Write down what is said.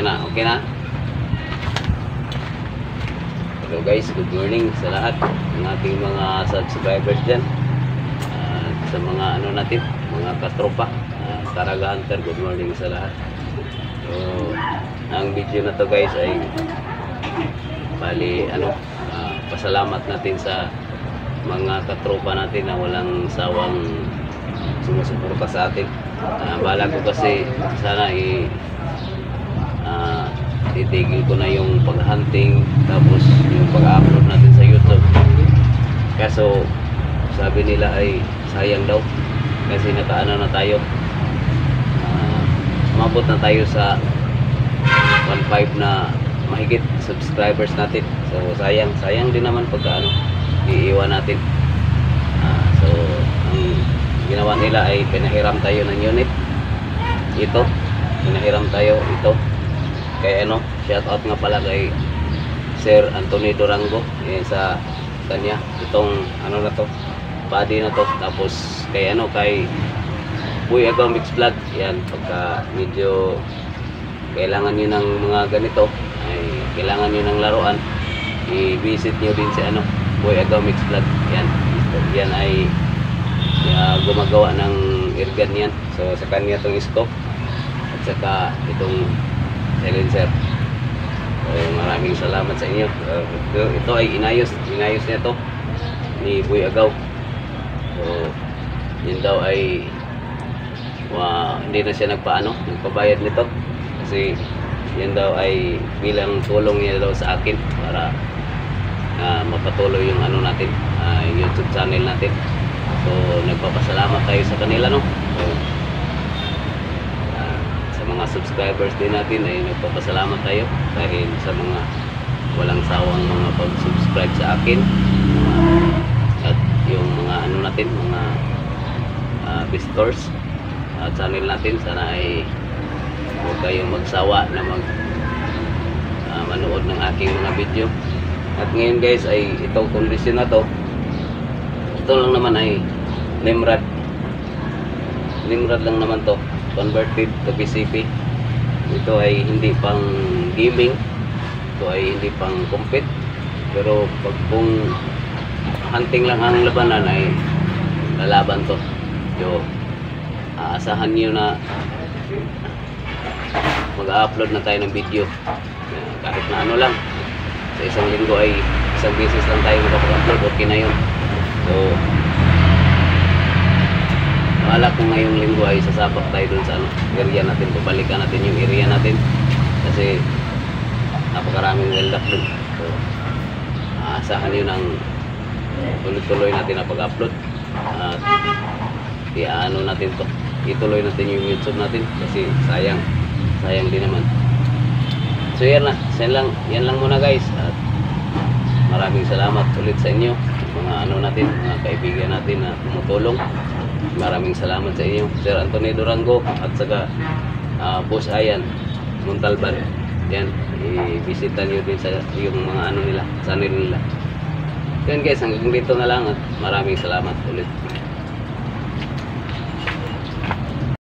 Yan na, okay na. Hello guys, good morning sa lahat ng ating mga subscribers dyan. Sa mga ano natin, mga katropa, Caraga Hunter, good morning sa lahat. So, ang video na to guys ay bali pasalamat natin sa mga katropa natin na walang sawang sumusuporta sa atin. Bala ko kasi sana titigil ko na yung paghunting tapos yung pag-upload natin sa YouTube. Kaso sabi nila ay sayang daw kasi nakaano na tayo, umabot na tayo sa 1.5 na mahigit subscribers natin. So sayang din naman pagka iiwan natin. So ang ginawa nila ay pinahiram tayo ng unit. Pinahiram tayo ito. Kaya shout out nga pala kay Sir Anthony Durango, sa kanya itong na to, body na to. Tapos kay kay Boy Agaw Mix Vlog, yan, pagka medyo kailangan niyo ng mga ganito, ay kailangan niyo ng laruan, i-visit niyo din si Boy Agaw Mix Vlog. Yan ay gumagawa ng airgun yan. So sa kanya itong scope at saka itong silencer. So maraming salamat sa inyo. Ito ay inayos niya to ni Boy Agaw. So yun daw ay hindi na siya nagpabayad nito kasi yan daw ay bilang tulong niya daw sa akin para mapatuloy yung natin, YouTube channel natin. So nagpapasalamat tayo sa kanila, no? So, sa mga subscribers din natin ay nagpapasalamat tayo dahil sa mga walang sawang mga pag-subscribe sa akin, at yung mga natin, mga visitors channel natin. Sana ay huwag kayong magsawa na manood ng aking mga video. At ngayon guys ay itong kondisyon na to, ito lang naman ay Nimrod lang naman to, converted to PCP. Ito ay hindi pang gaming, ito ay hindi pang compete. Pero pag kung hunting lang ang labanan ay lalaban to. So aasahan nyo na mag-upload na tayo ng video, kahit na lang sa isang linggo ay isang beses lang tayo makapag-upload, okay na yun. So wala kung ngayong linggo ay sasabak tayo dun sa area natin, babalikan natin yung area natin kasi napakaraming weldak dun. So aasahan nyo ng tuloy-tuloy natin na pag-upload at natin to, ituloy natin yung YouTube natin kasi sayang din naman. So yan lang muna guys, at maraming salamat ulit sa inyo, mga natin, mga kaibigan natin na tumutulong. Maraming salamat sa inyo, Sir Anthony Durango at saka Boss Ayan Montalban. Yan, i-visita nyo din sa yung mga nila, channel nila. Yan guys, hanggang dito na lang at maraming salamat ulit.